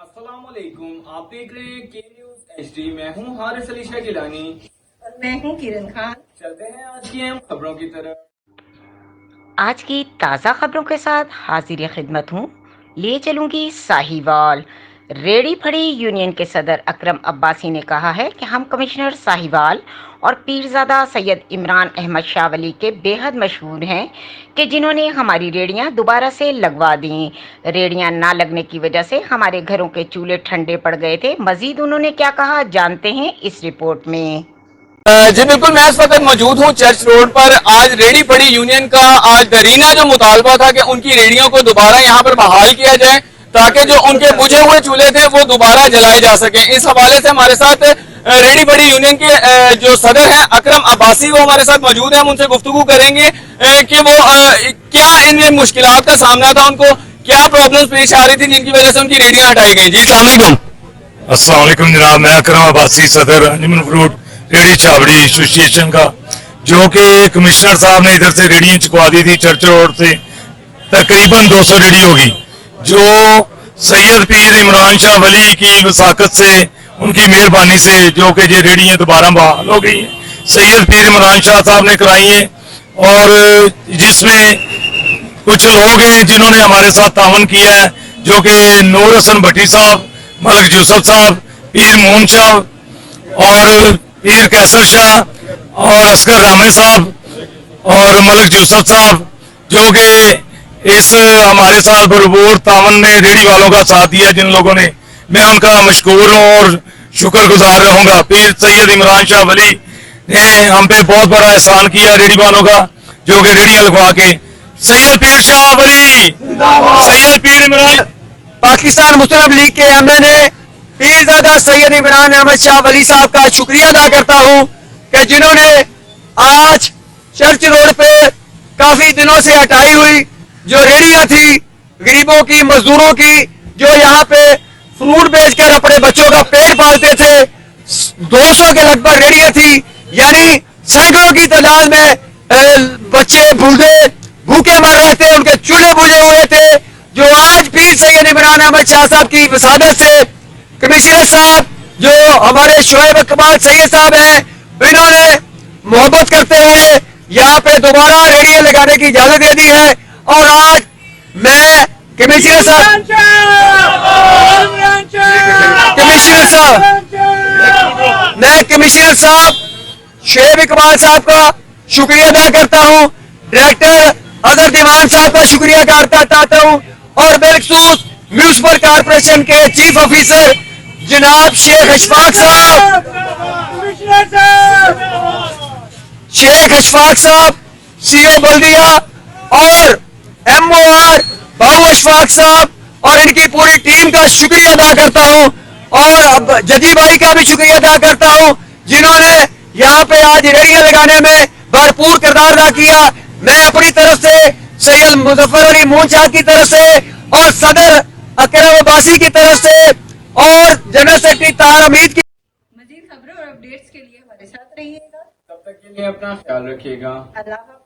السلام علیکم، آپ دیکھ رہے ہیں کے نیوز ایچ ڈی۔ میں ہوں حارث علی شاہ گیلانی اور میں ہوں کرن خان۔ چلتے ہیں آج کی اہم خبروں کی طرف۔ آج کی تازہ خبروں کے ساتھ حاضر خدمت ہوں۔ لے چلوں گی ساہیوال۔ ریڑھی پھڑی یونین کے صدر اکرم عباسی نے کہا ہے کہ ہم کمشنر ساہیوال اور پیرزادہ سید عمران احمد شاہ ولی کے بے حد مشہور ہیں کہ جنہوں نے ہماری ریڑیاں دوبارہ سے لگوا دیں۔ ریڑیاں نہ لگنے کی وجہ سے ہمارے گھروں کے چولہے ٹھنڈے پڑ گئے تھے۔ مزید انہوں نے کیا کہا، جانتے ہیں اس رپورٹ میں۔ جی بالکل، میں اس وقت موجود ہوں چرچ روڈ پر۔ آج ریڑھی پھڑی یونین کا آج درینا جو مطالبہ تھا کہ ان کی ریڑیوں کو دوبارہ یہاں پر بحال کیا جائے تاکہ جو ان کے بجھے ہوئے چولہے تھے وہ دوبارہ جلائے جا سکیں۔ اس حوالے سے ہمارے ساتھ ریڑھی پھڑی یونین کے جو صدر ہیں اکرم عباسی، وہ ہمارے ساتھ موجود ہیں۔ ہم ان سے گفتگو کریں گے کہ وہ کیا ان مشکلات کا سامنا تھا، ان کو کیا پرابلمز پیش آ رہی تھی جن کی وجہ سے ان کی ریڑیاں ہٹائی گئی۔ جی السلام علیکم۔ السلام علیکم جناب، میں اکرم عباسی، صدر انجمن فروٹ ریڑھی چاوڑی ایسوسی ایشن کا، جو کہ کمشنر صاحب نے ادھر سے ریڑیاں چکوا دی تھی چرچ روڈ سے، تقریباً 200 ریڑھی ہوگی، جو سید پیر عمران شاہ ولی کی وساقت سے، ان کی مہربانی سے جو کہ یہ ریڑیاں دوبارہ بحال ہو گئی ہیں، سید پیر عمران شاہ صاحب نے کرائی ہیں، اور جس میں کچھ لوگ ہیں جنہوں نے ہمارے ساتھ تعاون کیا ہے، جو کہ نور حسن بھٹی صاحب، ملک یوسف صاحب، پیر مون شاہ اور پیر کیسر شاہ اور اصغر رامے صاحب اور ملک یوسف صاحب، جو کہ اس ہمارے ساتھ بھرپور تعاون میں ریڑھی والوں کا ساتھ دیا، جن لوگوں نے، میں ان کا مشکور ہوں اور شکر گزار رہوں گا۔ پیر سید عمران شاہ ولی نے ہم پہ بہت بڑا احسان کیا ریڑھی والوں کا، جو کہ ریڑھیاں لگوا کے۔ سید پیر شاہ ولی، سید پیر عمران، پاکستان مسلم لیگ کے ایم این اے پیرزادہ سید عمران احمد شاہ ولی صاحب کا شکریہ ادا کرتا ہوں کہ جنہوں نے آج چرچ روڈ پہ کافی دنوں سے ہٹائی ہوئی جو ریڑیاں تھی غریبوں کی، مزدوروں کی، جو یہاں پہ فروٹ بیچ کر اپنے بچوں کا پیٹ پالتے تھے، 200 کے لگ بھگ ریڑیاں تھی، یعنی سینکڑوں کی تعداد میں بچے بوڑھے بھوکے مر رہے تھے، ان کے چولہے بجھے ہوئے تھے، جو آج پیر سید عمران احمد شاہ صاحب کی وسادت سے کمشنر صاحب جو ہمارے شعیب اقبال سید صاحب ہیں، انہوں نے محبت کرتے ہوئے یہاں پہ دوبارہ ریڑیاں لگانے کی اجازت دے دی ہے، اور آج میں کمشنر صاحب شعیب اقبال صاحب کا شکریہ ادا کرتا ہوں، ڈائریکٹر اظہر دیوان صاحب کا شکریہ ادا کرتا ہوں، اور بالخصوص میونسپل کارپوریشن کے چیف آفیسر جناب شیخ اشفاق صاحب، سی او بلدیہ اور ایم او آر باؤ اشفاق صاحب اور ان کی پوری ٹیم کا شکریہ ادا کرتا ہوں، اور جدی بھائی کا بھی شکریہ ادا کرتا ہوں جنہوں نے یہاں پہ آج ریڑیاں لگانے میں بھرپور کردار ادا کیا۔ میں اپنی طرف سے سید مظفر علی مون شاہ کی طرف سے اور صدر اکرم عباسی کی طرف سے اور جنرل سیکرٹری طاہر حمید کی مزید خبروں اور اپڈیٹس کے لیے ہمارے ساتھ رہیے گا۔ تب تک کے لیے اپنا خیال رکھیے گا۔ اللہ حافظ۔